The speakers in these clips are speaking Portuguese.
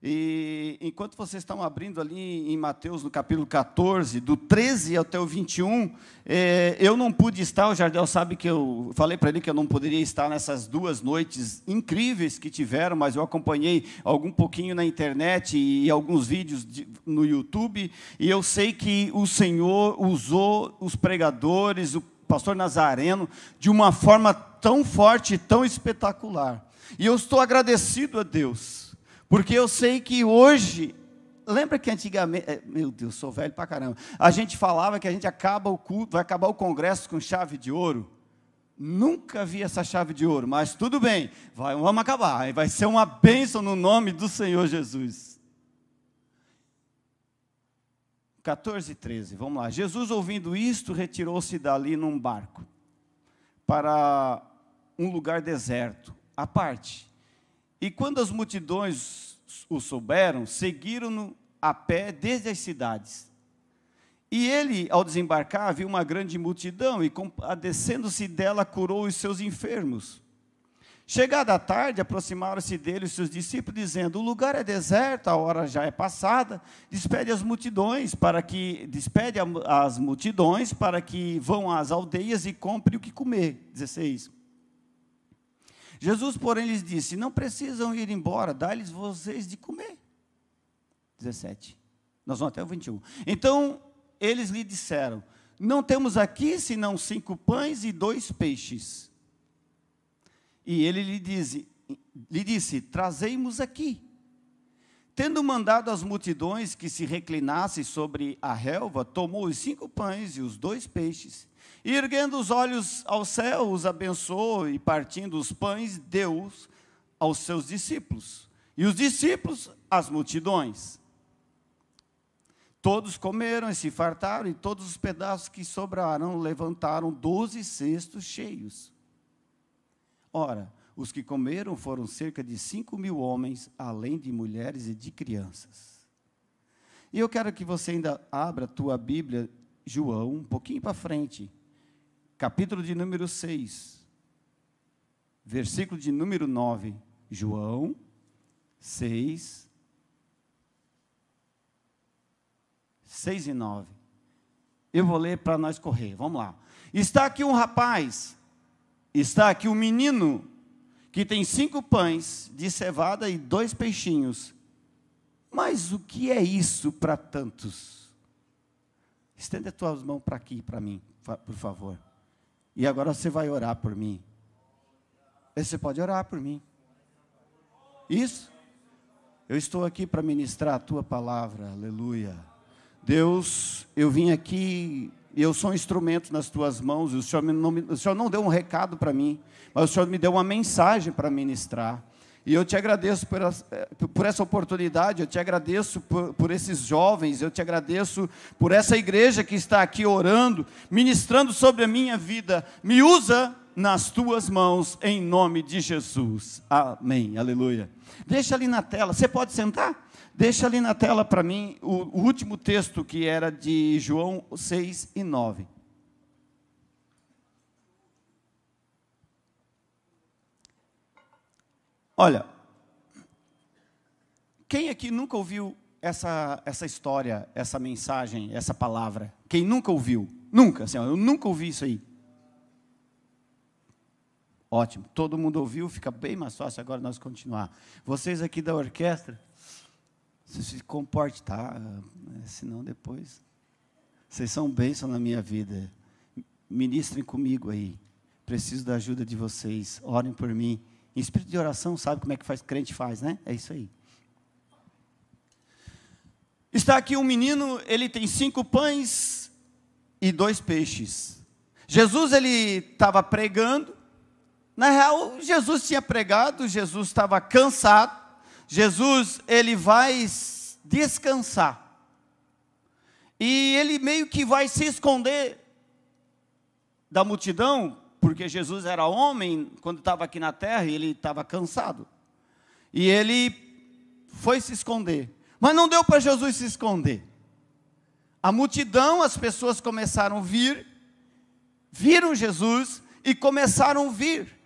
E enquanto vocês estão abrindo ali em Mateus, no capítulo 14, do 13 até o 21, eu não pude estar, o Jardel sabe que eu falei para ele que eu não poderia estar nessas 2 noites incríveis que tiveram, mas eu acompanhei algum pouquinho na internet e alguns vídeos no YouTube, e eu sei que o Senhor usou os pregadores, o pastor Nazareno, de uma forma tão forte, tão espetacular. E eu estou agradecido a Deus, porque eu sei que hoje, lembra que antigamente, meu Deus, sou velho pra caramba, a gente falava que a gente acaba o culto, vai acabar o congresso com chave de ouro. Nunca vi essa chave de ouro, mas tudo bem, vamos acabar, vai ser uma bênção no nome do Senhor Jesus. 14 e 13, vamos lá. Jesus, ouvindo isto, retirou-se dali num barco, para um lugar deserto, à parte. E quando as multidões o souberam, seguiram-no a pé desde as cidades. E ele, ao desembarcar, viu uma grande multidão e, compadecendo-se dela, curou os seus enfermos. Chegada a tarde, aproximaram-se dele os seus discípulos, dizendo: o lugar é deserto, a hora já é passada, despede as multidões para que vão às aldeias e comprem o que comer. 16. Jesus, porém, lhes disse: não precisam ir embora, dá-lhes vocês de comer. 17. Nós vamos até o 21. Então, eles lhe disseram: não temos aqui senão 5 pães e 2 peixes. E ele lhe disse: trazei-mos aqui. Tendo mandado as multidões que se reclinassem sobre a relva, tomou os 5 pães e os 2 peixes, e erguendo os olhos ao céu, os abençoou, e partindo os pães, deu-os aos seus discípulos, e os discípulos às multidões. Todos comeram e se fartaram, e todos os pedaços que sobraram levantaram 12 cestos cheios. Ora, os que comeram foram cerca de 5.000 homens, além de mulheres e de crianças. E eu quero que você ainda abra a tua Bíblia, João, um pouquinho para frente, capítulo de número 6, versículo de número 9, João 6, 6 e 9. Eu vou ler para nós correr, vamos lá. Está aqui um rapaz, está aqui um menino, que tem 5 pães de cevada e 2 peixinhos. Mas o que é isso para tantos? Estenda as tuas mãos para aqui, para mim, por favor. E agora você vai orar por mim. Você pode orar por mim. Isso? Eu estou aqui para ministrar a tua palavra, aleluia. Deus, eu vim aqui, eu sou um instrumento nas tuas mãos. O Senhor não deu um recado para mim, mas o Senhor me deu uma mensagem para ministrar. E eu te agradeço por essa oportunidade, eu te agradeço por esses jovens, eu te agradeço por essa igreja que está aqui orando, ministrando sobre a minha vida. Me usa nas tuas mãos, em nome de Jesus. Amém, aleluia. Deixa ali na tela, você pode sentar? Deixa ali na tela para mim o último texto, que era de João 6 e 9. Olha, quem aqui nunca ouviu essa história, essa mensagem, essa palavra? Quem nunca ouviu? Nunca, assim, eu nunca ouvi isso aí. Ótimo, todo mundo ouviu, fica bem mais fácil agora nós continuar. Vocês aqui da orquestra, se comportem, tá? Senão depois, vocês são bênção na minha vida. Ministrem comigo aí, preciso da ajuda de vocês, orem por mim. Em espírito de oração, sabe como é que crente faz, né? É isso aí. Está aqui um menino, ele tem 5 pães e 2 peixes. Jesus, ele estava pregando. Na real, Jesus tinha pregado, Jesus estava cansado. Jesus, ele vai descansar. E ele meio que vai se esconder da multidão, porque Jesus era homem, quando estava aqui na terra, e ele estava cansado. E ele foi se esconder. Mas não deu para Jesus se esconder. A multidão, as pessoas começaram a vir, viram Jesus e começaram a vir.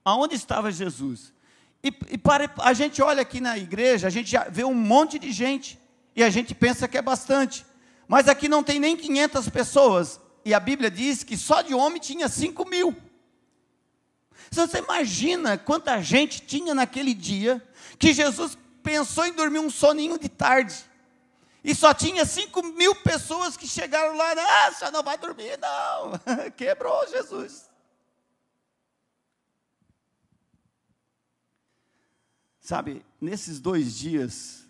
Aonde estava Jesus? A gente olha aqui na igreja, a gente já vê um monte de gente, e a gente pensa que é bastante, mas aqui não tem nem 500 pessoas, e a Bíblia diz que só de homem tinha 5.000. Você imagina quanta gente tinha naquele dia, que Jesus pensou em dormir um soninho de tarde, e só tinha 5.000 pessoas que chegaram lá. Ah, você não vai dormir não, quebrou Jesus. Sabe, nesses 2 dias,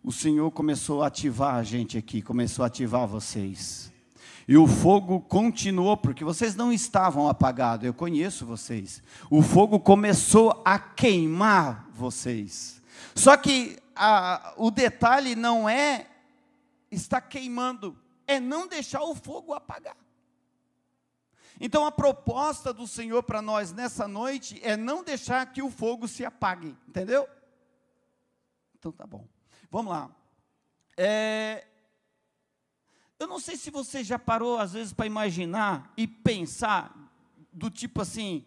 o Senhor começou a ativar a gente aqui, começou a ativar vocês. E o fogo continuou, porque vocês não estavam apagados, eu conheço vocês. O fogo começou a queimar vocês. Só que o detalhe não é estar queimando, é não deixar o fogo apagar. Então a proposta do Senhor para nós nessa noite é não deixar que o fogo se apague, entendeu? Então tá bom, vamos lá. Eu não sei se você já parou às vezes para imaginar e pensar do tipo assim,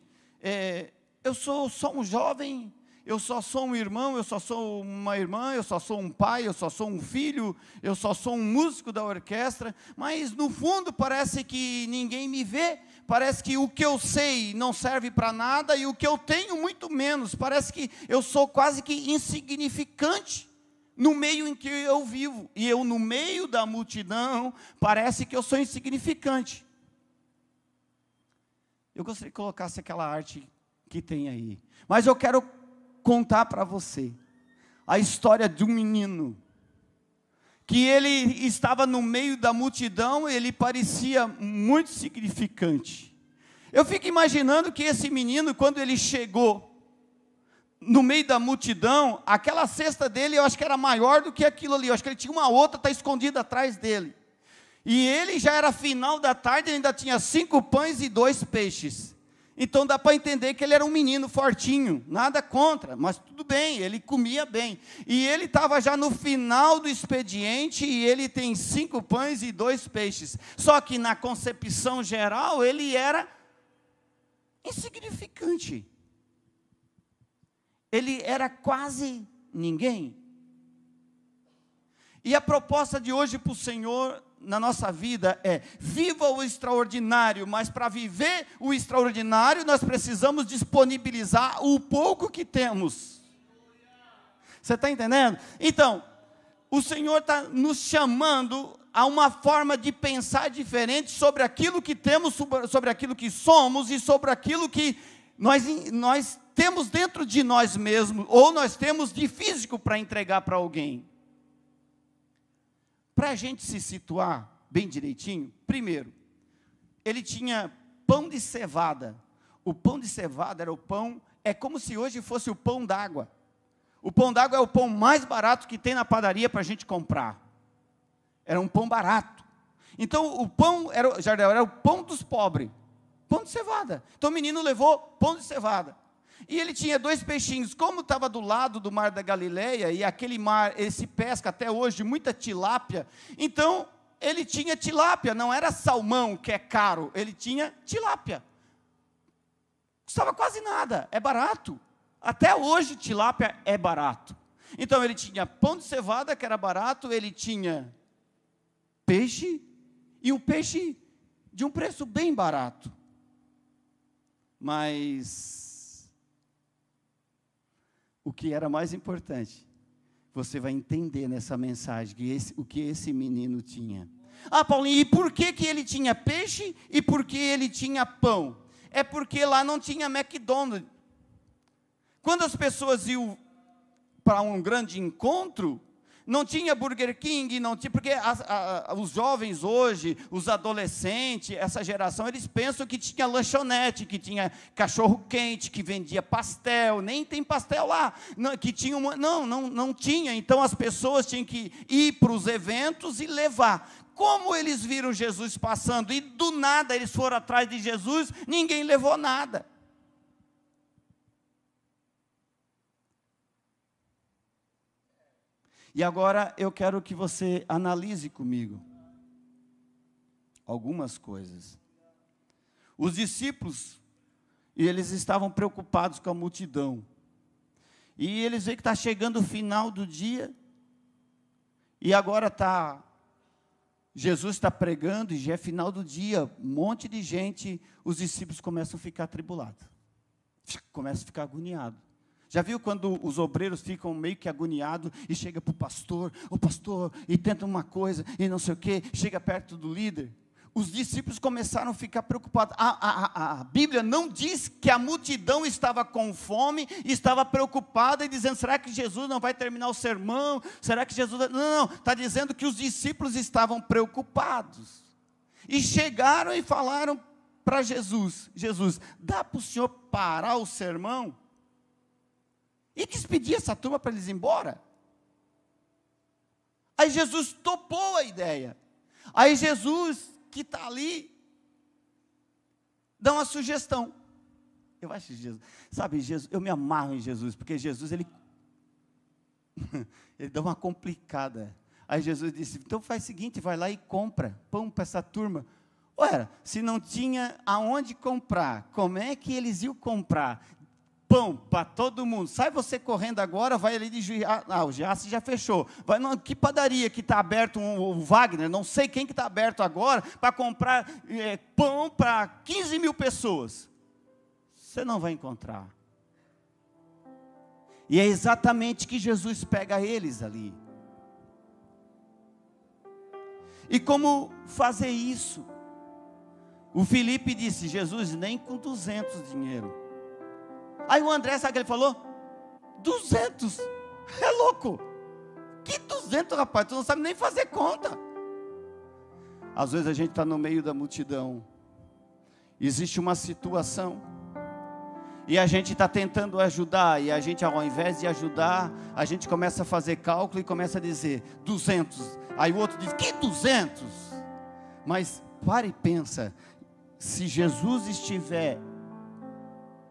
eu sou só um jovem, eu só sou um irmão, eu só sou uma irmã, eu só sou um pai, eu só sou um filho, eu só sou um músico da orquestra, mas no fundo parece que ninguém me vê, parece que o que eu sei não serve para nada, e o que eu tenho muito menos, parece que eu sou quase que insignificante no meio em que eu vivo, e eu no meio da multidão, parece que eu sou insignificante. Eu gostaria que colocasse aquela arte que tem aí, mas eu quero contar para você a história de um menino, que ele estava no meio da multidão, ele parecia muito significante. Eu fico imaginando que esse menino, quando ele chegou no meio da multidão, aquela cesta dele, eu acho que era maior do que aquilo ali, eu acho que ele tinha uma outra, está escondida atrás dele, e ele já era final da tarde, ele ainda tinha 5 pães e 2 peixes, então dá para entender que ele era um menino fortinho, nada contra, mas tudo bem, ele comia bem, e ele estava já no final do expediente, e ele tem 5 pães e 2 peixes, só que na concepção geral, ele era insignificante, ele era quase ninguém. E a proposta de hoje para o Senhor na nossa vida é: viva o extraordinário, mas para viver o extraordinário nós precisamos disponibilizar o pouco que temos. Você está entendendo? Então, o Senhor está nos chamando a uma forma de pensar diferente sobre aquilo que temos, sobre aquilo que somos e sobre aquilo que nós temos dentro de nós mesmos, ou nós temos de físico para entregar para alguém. Para a gente se situar bem direitinho, primeiro, ele tinha pão de cevada. O pão de cevada era o pão, é como se hoje fosse o pão d'água. O pão d'água é o pão mais barato que tem na padaria para a gente comprar. Era um pão barato. Então o pão, Jardel, era o pão dos pobres. Pão de cevada. Então o menino levou pão de cevada. E ele tinha 2 peixinhos, como estava do lado do mar da Galileia, e aquele mar, ele se pesca até hoje, muita tilápia, então ele tinha tilápia, não era salmão, que é caro, ele tinha tilápia, custava quase nada, é barato, até hoje tilápia é barato. Então ele tinha pão de cevada, que era barato, ele tinha peixe, e um peixe de um preço bem barato, mas o que era mais importante, você vai entender nessa mensagem, o que esse menino tinha. Ah, Paulinho, e por que ele tinha peixe e por que ele tinha pão? É porque lá não tinha McDonald's. Quando as pessoas iam para um grande encontro, não tinha Burger King, não tinha, porque os jovens hoje, os adolescentes, essa geração, eles pensam que tinha lanchonete, que tinha cachorro quente, que vendia pastel, nem tem pastel lá, que tinha não tinha, então as pessoas tinham que ir para os eventos e levar. Como eles viram Jesus passando, e do nada eles foram atrás de Jesus, ninguém levou nada. E agora eu quero que você analise comigo algumas coisas. Os discípulos, eles estavam preocupados com a multidão. E eles veem que está chegando o final do dia. E agora Jesus está pregando e já é final do dia. Um monte de gente, os discípulos começam a ficar atribulados. Começam a ficar agoniados. Já viu quando os obreiros ficam meio que agoniados e chega para o pastor, e tenta uma coisa, e não sei o quê, chega perto do líder? Os discípulos começaram a ficar preocupados. A Bíblia não diz que a multidão estava com fome, estava preocupada e dizendo, será que Jesus não vai terminar o sermão? Será que Jesus... Não, está dizendo que os discípulos estavam preocupados. E chegaram e falaram para Jesus, dá para o senhor parar o sermão? E despedir essa turma para eles ir embora? Aí Jesus topou a ideia. Aí Jesus, que está ali, dá uma sugestão. Eu acho Jesus, sabe, Jesus, eu me amarro em Jesus, porque Jesus, ele dá uma complicada. Aí Jesus disse, então faz o seguinte, vai lá e compra pão para essa turma. Ué, se não tinha aonde comprar, como é que eles iam comprar pão para todo mundo? Sai você correndo agora, vai ali de Juiz. O Giasse já fechou. Vai que padaria que está aberto, o Wagner, não sei quem que está aberto agora, para comprar pão para 15 mil pessoas. Você não vai encontrar. E é exatamente que Jesus pega eles ali. E como fazer isso? O Felipe disse, Jesus, nem com 200 dinheiro. Aí o André, sabe o que ele falou? 200, é louco. Que 200, rapaz, tu não sabe nem fazer conta. Às vezes a gente está no meio da multidão, existe uma situação, e a gente está tentando ajudar, e a gente ao invés de ajudar, a gente começa a fazer cálculo e começa a dizer, 200, aí o outro diz, que 200? Mas para e pensa, se Jesus estiver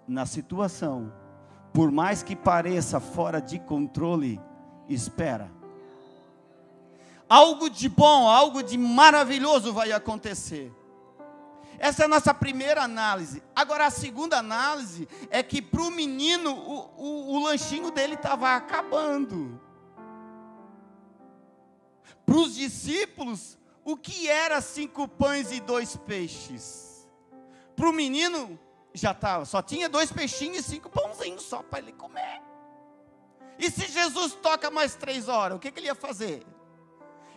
na situação, por mais que pareça fora de controle, espera. Algo de bom, algo de maravilhoso vai acontecer. Essa é a nossa primeira análise. Agora a segunda análise é que para o menino, o lanchinho dele estava acabando. Para os discípulos, o que era 5 pães e 2 peixes? Para o menino, já estava, só tinha 2 peixinhos e 5 pãozinhos só para ele comer. E se Jesus toca mais 3 horas, o que ele ia fazer?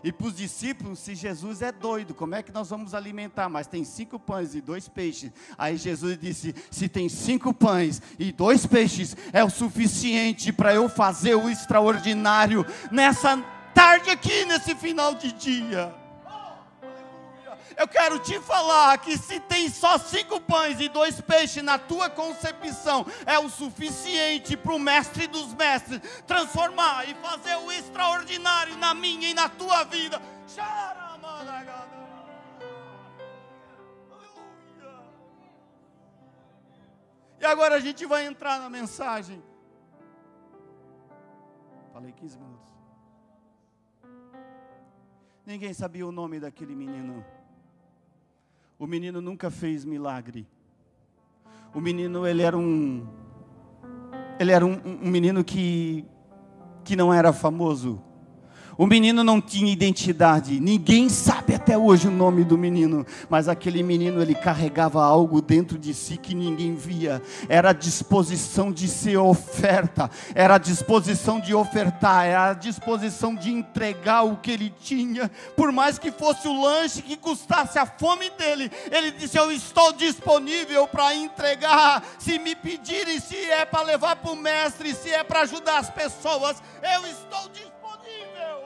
E para os discípulos, se Jesus é doido, como é que nós vamos alimentar? Mas tem 5 pães e 2 peixes. Aí Jesus disse, se tem 5 pães e 2 peixes, é o suficiente para eu fazer o extraordinário nessa tarde aqui, nesse final de dia. Eu quero te falar que se tem só 5 pães e 2 peixes na tua concepção, é o suficiente para o mestre dos mestres transformar e fazer o extraordinário na minha e na tua vida. Aleluia. E agora a gente vai entrar na mensagem. Falei 15 minutos. Ninguém sabia o nome daquele menino. O menino nunca fez milagre. O menino, ele era um menino que não era famoso. O menino não tinha identidade. Ninguém sabe até hoje o nome do menino. Mas aquele menino, ele carregava algo dentro de si que ninguém via. Era a disposição de ser oferta. Era a disposição de ofertar. Era a disposição de entregar o que ele tinha. Por mais que fosse o lanche que custasse a fome dele. Ele disse, eu estou disponível para entregar. Se me pedirem, se é para levar para o mestre, se é para ajudar as pessoas, eu estou disponível.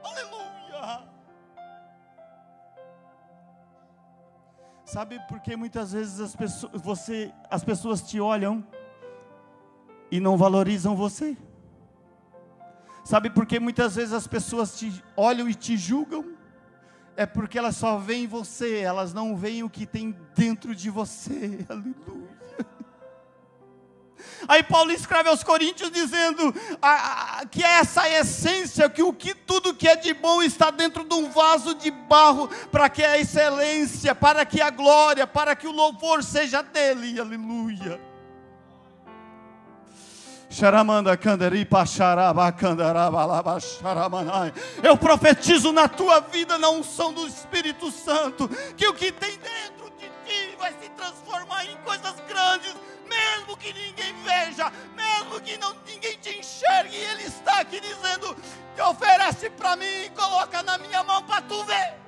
Aleluia! Sabe por que muitas vezes as pessoas te olham e não valorizam você? Sabe por que muitas vezes as pessoas te olham e te julgam? É porque elas só veem você, elas não veem o que tem dentro de você. Aleluia! Aí Paulo escreve aos Coríntios dizendo que é essa essência, que tudo que é de bom está dentro de um vaso de barro, para que a excelência, para que a glória, para que o louvor seja dele, aleluia. Eu profetizo na tua vida, na unção do Espírito Santo, que o que tem dentro de ti vai se transformar em coisas grandes, mesmo que ninguém veja, mesmo que ninguém te enxergue. E Ele está aqui dizendo: te oferece para mim e coloca na minha mão para tu ver.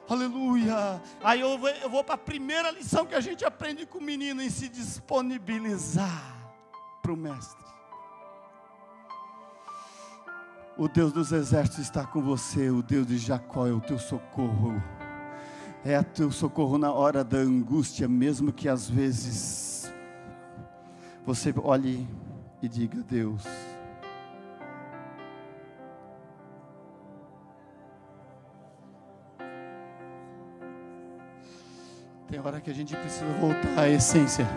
Aleluia. Aí eu vou para a primeira lição que a gente aprende com o menino, em se disponibilizar para o mestre. O Deus dos exércitos está com você. O Deus de Jacó é o teu socorro. É o teu socorro na hora da angústia, mesmo que às vezes você olhe e diga: Deus, tem hora que a gente precisa voltar à essência.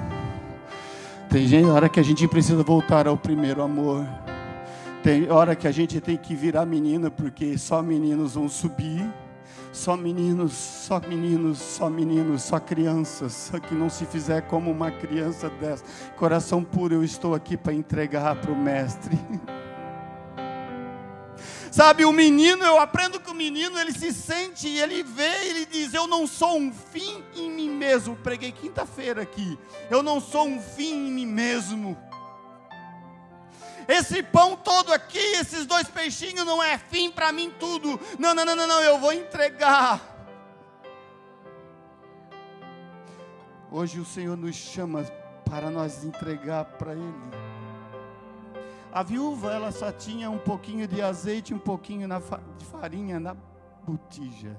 Tem hora que a gente precisa voltar ao primeiro amor. Tem hora que a gente tem que virar menina, porque só meninos vão subir. Só meninos, só meninos, só meninos, só crianças. Só que não se fizer como uma criança dessa. Coração puro, eu estou aqui para entregar para o mestre. Sabe, o menino, eu aprendo que o menino, ele se sente, ele vê, ele diz: eu não sou um fim em mim mesmo. Preguei quinta-feira aqui. Eu não sou um fim em mim mesmo. Esse pão todo aqui, esses 2 peixinhos não é fim para mim tudo. Não, eu vou entregar. Hoje o Senhor nos chama para nós entregar para Ele. A viúva, ela só tinha um pouquinho de azeite, um pouquinho de farinha na botija.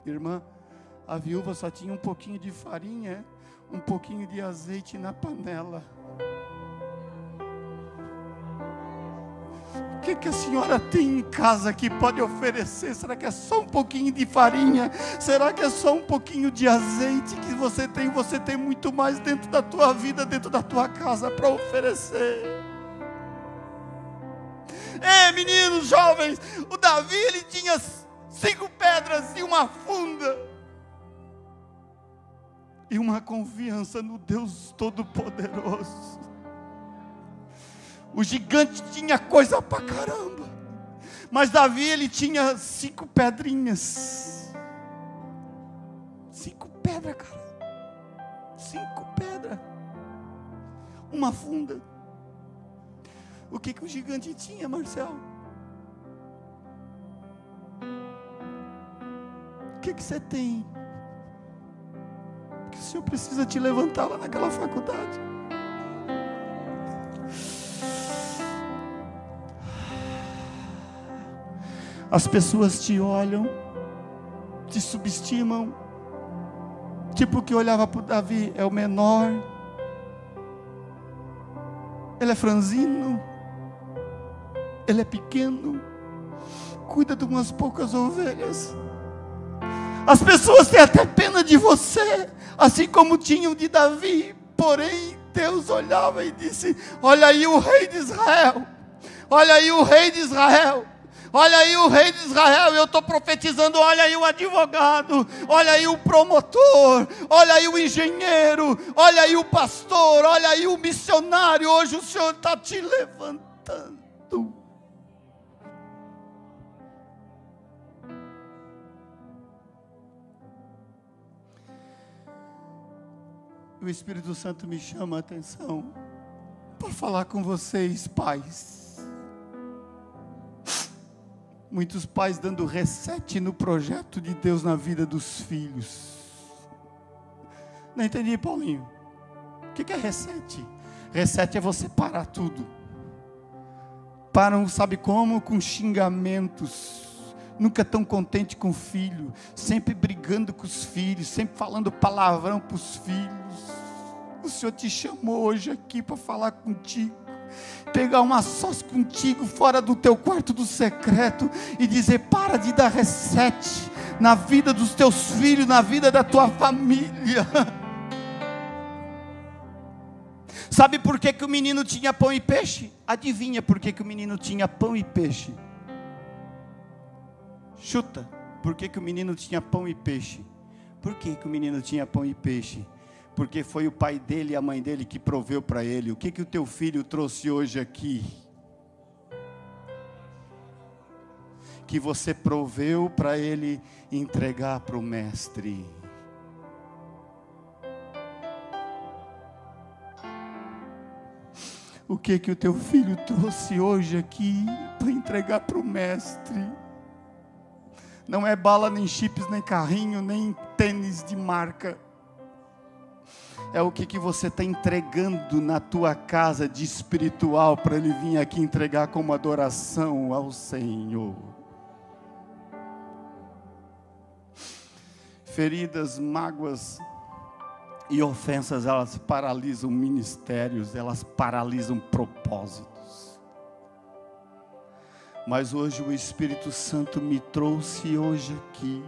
Irmã, a viúva só tinha um pouquinho de farinha, um pouquinho de azeite na panela. O que a senhora tem em casa que pode oferecer? Será que é só um pouquinho de farinha? Será que é só um pouquinho de azeite que você tem? Você tem muito mais dentro da tua vida, dentro da tua casa para oferecer. Meninos, jovens, o Davi, ele tinha 5 pedras e uma funda. E uma confiança no Deus Todo-Poderoso. O gigante tinha coisa pra caramba, mas Davi, ele tinha 5 pedrinhas. 5 pedras, cara. 5 pedras. Uma funda. O que o gigante tinha, Marcelo? O que você tem? Que o Senhor precisa te levantar lá naquela faculdade. As pessoas te olham, te subestimam, tipo que olhava para o Davi: é o menor, ele é franzino, ele é pequeno, cuida de umas poucas ovelhas. As pessoas têm até pena de você, assim como tinham de Davi. Porém, Deus olhava e disse: olha aí o rei de Israel, olha aí o rei de Israel. Olha aí o rei de Israel, eu estou profetizando. Olha aí o advogado, olha aí o promotor, olha aí o engenheiro, olha aí o pastor, olha aí o missionário. Hoje o Senhor está te levantando. O Espírito Santo me chama a atenção para falar com vocês, pais. Muitos pais dando reset no projeto de Deus na vida dos filhos. Não entendi, Paulinho. O que é reset? Reset é você parar tudo. Param, sabe como? Com xingamentos. Nunca tão contente com o filho. Sempre brigando com os filhos. Sempre falando palavrão para os filhos. O Senhor te chamou hoje aqui para falar contigo. Pegar uma sós contigo fora do teu quarto do secreto e dizer: para de dar reset na vida dos teus filhos, na vida da tua família. Sabe por que o menino tinha pão e peixe? Adivinha por que o menino tinha pão e peixe? Chuta, por que o menino tinha pão e peixe? Por que o menino tinha pão e peixe? porque foi o pai dele e a mãe dele que proveu para ele. O que o teu filho trouxe hoje aqui? Que você proveu para ele entregar para o mestre. O que o teu filho trouxe hoje aqui para entregar para o mestre? Não é bala, nem chips, nem carrinho, nem tênis de marca. É o que você está entregando na tua casa de espiritual para ele vir aqui entregar como adoração ao Senhor. Feridas, mágoas e ofensas, elas paralisam ministérios, elas paralisam propósitos. Mas hoje o Espírito Santo me trouxe hoje aqui.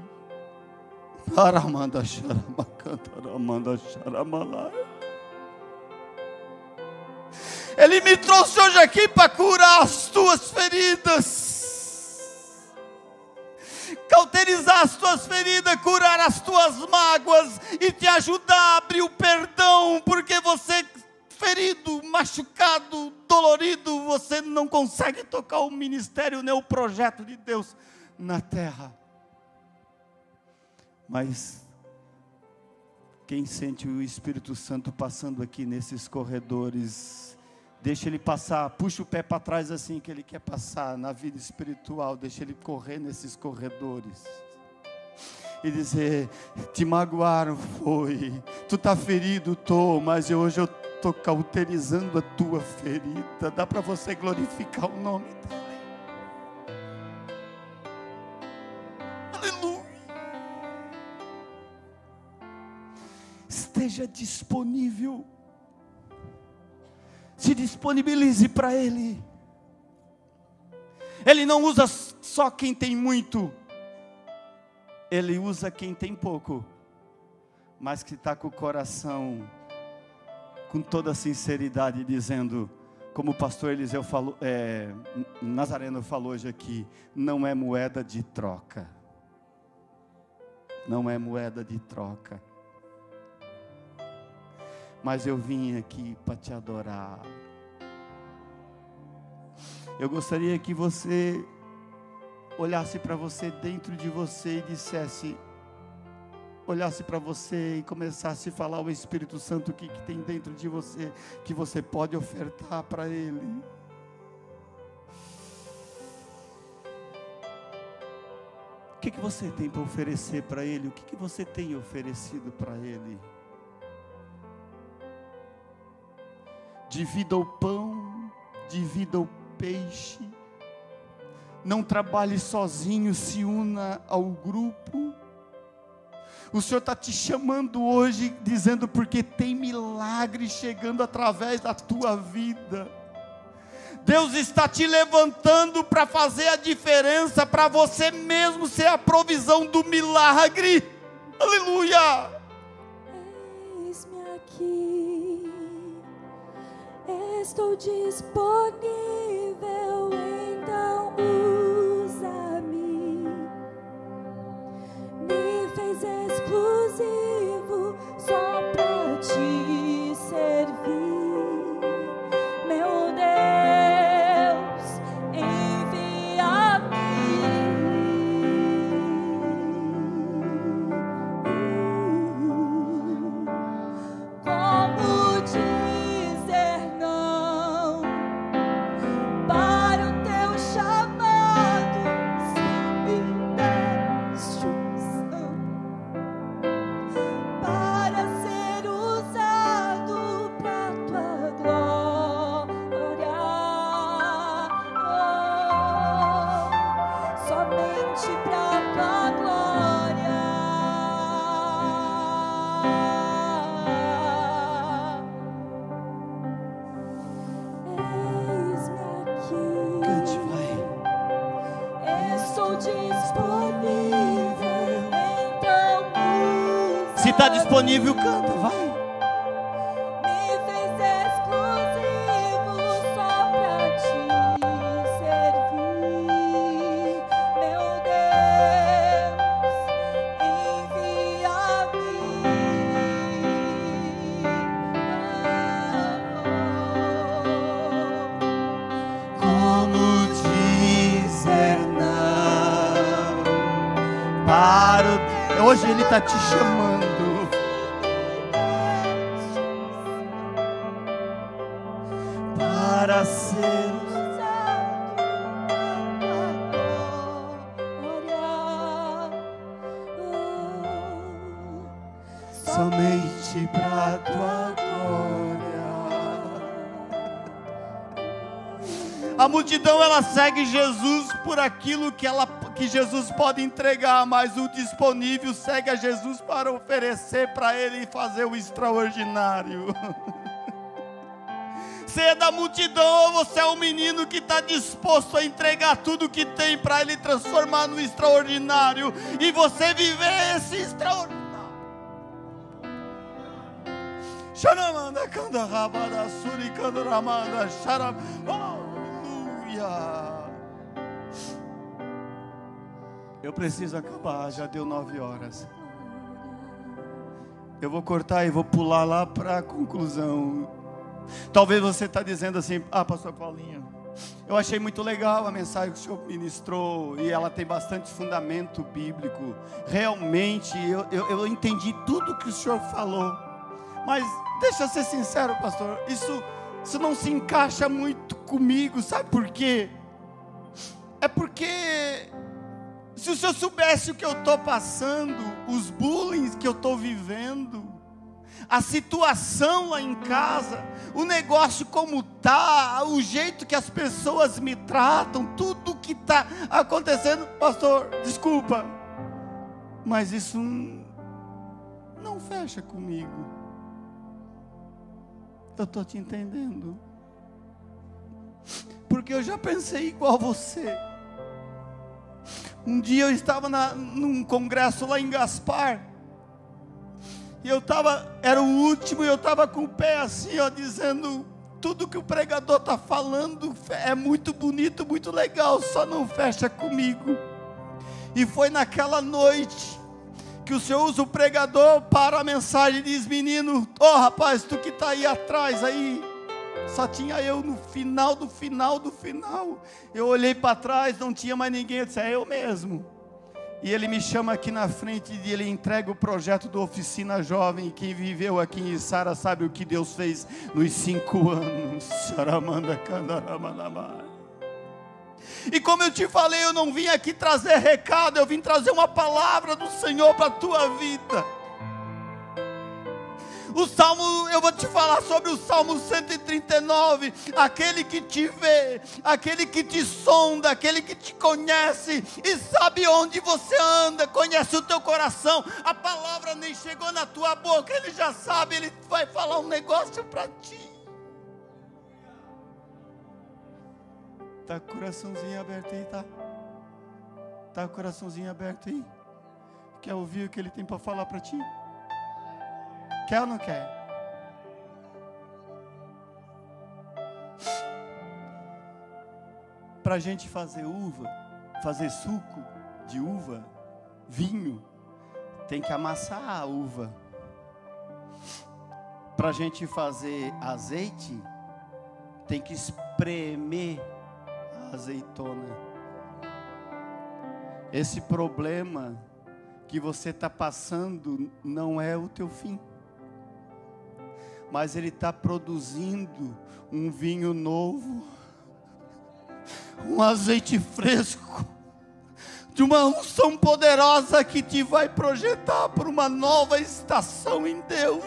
Ele me trouxe hoje aqui para curar as tuas feridas, cauterizar as tuas feridas, curar as tuas mágoas e te ajudar a abrir o perdão, porque você ferido, machucado, dolorido, você não consegue tocar o ministério nem o projeto de Deus na terra. Mas quem sente o Espírito Santo passando aqui nesses corredores, deixa ele passar, puxa o pé para trás assim que ele quer passar na vida espiritual, deixa ele correr nesses corredores e dizer: te magoaram, foi, tu está ferido, mas hoje eu estou cauterizando a tua ferida. Dá para você glorificar o nome dele? Aleluia. Esteja disponível, se disponibilize para Ele. Ele não usa só quem tem muito, Ele usa quem tem pouco, mas que está com o coração, com toda a sinceridade, dizendo, como o pastor Eliseu falou, Nazareno falou hoje aqui, não é moeda de troca. Não é moeda de troca. Mas eu vim aqui para te adorar. Eu gostaria que você olhasse para você, dentro de você, e dissesse, olhasse para você e começasse a falar o Espírito Santo, o que tem dentro de você, que você pode ofertar para Ele. O que você tem para oferecer para Ele? O que você tem oferecido para Ele? Divida o pão, divida o peixe. Não trabalhe sozinho, se una ao grupo. O Senhor está te chamando hoje, dizendo, porque tem milagre chegando através da tua vida. Deus está te levantando para fazer a diferença, para você mesmo ser a provisão do milagre. Aleluia! Eis-me aqui, estou disponível, então usa-me. Me fez exclusivo só para te servir. Meu Deus, envia-me. Como dizer não para o teu chamado, se me deste unção para ser usado pra tua glória, somente pra tua glória. Eis-me aqui. Cante, vai. Estou disponível, então usa. Se está disponível, canta, vai. Me fez exclusivo só pra te servir. Meu Deus, envia-me. está te chamando. Para ser somente para tua glória. A multidão, ela segue Jesus por aquilo que Jesus pode entregar, mas o disponível segue a Jesus para oferecer para ele e fazer o extraordinário. Você é da multidão ou você é um menino que está disposto a entregar tudo que tem para ele transformar no extraordinário e você viver esse extraordinário? Aleluia. Eu preciso acabar, já deu 9 horas. Eu vou cortar e vou pular lá para a conclusão. Talvez você está dizendo assim: pastor Paulinho, eu achei muito legal a mensagem que o senhor ministrou e ela tem bastante fundamento bíblico. Realmente, eu entendi tudo que o senhor falou. Mas, deixa eu ser sincero, pastor, isso não se encaixa muito comigo. Sabe por quê? É porque, se o senhor soubesse o que eu estou passando, os bullying que eu estou vivendo, a situação lá em casa, o negócio como está, o jeito que as pessoas me tratam, tudo que está acontecendo, pastor, desculpa, mas isso não fecha comigo. Eu estou te entendendo, porque eu já pensei igual você. Um dia eu estava num congresso lá em Gaspar, e era o último, e eu estava com o pé assim, dizendo: tudo que o pregador está falando é muito bonito, muito legal, só não fecha comigo. E foi naquela noite que o Senhor usa o pregador para a mensagem e diz: menino, rapaz, tu que está aí atrás aí, só tinha eu no final do final. Eu olhei para trás, não tinha mais ninguém. Eu disse: é eu mesmo. E ele me chama aqui na frente e ele entrega o projeto do Oficina Jovem. Quem viveu aqui em Içara sabe o que Deus fez nos 5 anos. E como eu te falei, eu não vim aqui trazer recado, eu vim trazer uma palavra do Senhor para a tua vida. O Salmo, eu vou te falar sobre o Salmo 139, aquele que te vê, aquele que te sonda, aquele que te conhece e sabe onde você anda, conhece o teu coração. A palavra nem chegou na tua boca, ele já sabe, ele vai falar um negócio para ti. Tá com o coraçãozinho aberto aí, tá? Tá com o coraçãozinho aberto aí? Quer ouvir o que ele tem para falar para ti? Quer ou não quer? Para a gente fazer fazer suco de uva, vinho, tem que amassar a uva. Para a gente fazer azeite, tem que espremer a azeitona. Esse problema que você está passando não é o teu fim, mas ele está produzindo um vinho novo, um azeite fresco, de uma unção poderosa que te vai projetar para uma nova estação em Deus,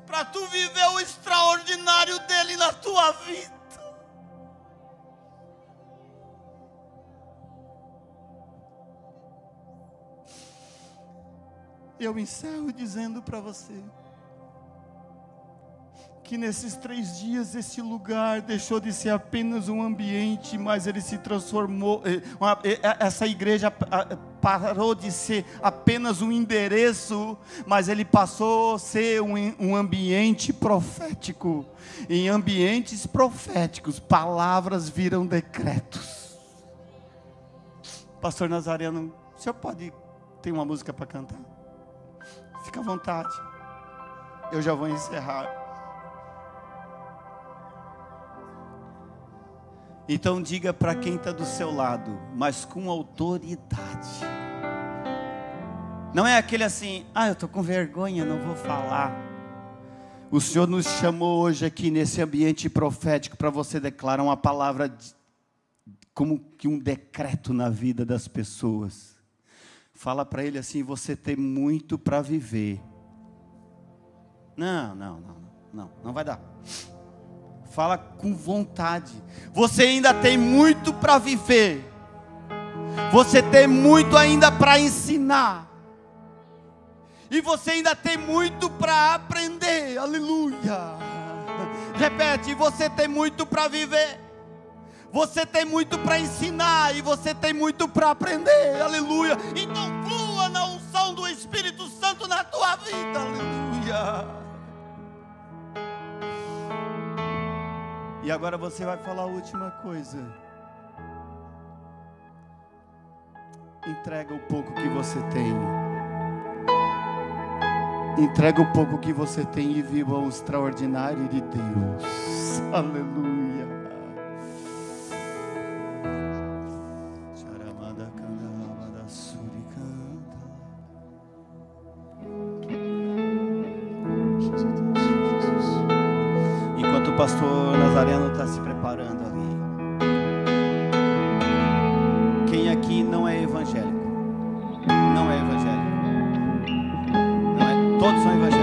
para tu viver o extraordinário dele na tua vida. Eu encerro dizendo para você que nesses 3 dias esse lugar deixou de ser apenas um ambiente, mas ele se transformou, essa igreja parou de ser apenas um endereço, mas ele passou a ser um ambiente profético. Em ambientes proféticos, palavras viram decretos. Pastor Nazareno, o senhor pode ter uma música para cantar? Fica à vontade, eu já vou encerrar. Então diga para quem está do seu lado, mas com autoridade: Não é aquele assim, eu estou com vergonha, não vou falar. O Senhor nos chamou hoje aqui nesse ambiente profético para você declarar uma palavra como que um decreto na vida das pessoas. Fala para ele assim, você tem muito para viver. Não vai dar. Fala com vontade. Você ainda tem muito para viver. Você tem muito ainda para ensinar. E você ainda tem muito para aprender. Aleluia. Repete, você tem muito para viver. Você tem muito para ensinar. E você tem muito para aprender. Aleluia. Então flua na unção do Espírito Santo na tua vida. Aleluia. E agora você vai falar a última coisa. Entrega o pouco que você tem. Entrega o pouco que você tem e viva o extraordinário de Deus. Aleluia. Enquanto o pastor Nazareno está se preparando ali. Quem aqui não é evangélico? Não é evangélico? Não é? Todos são evangélicos.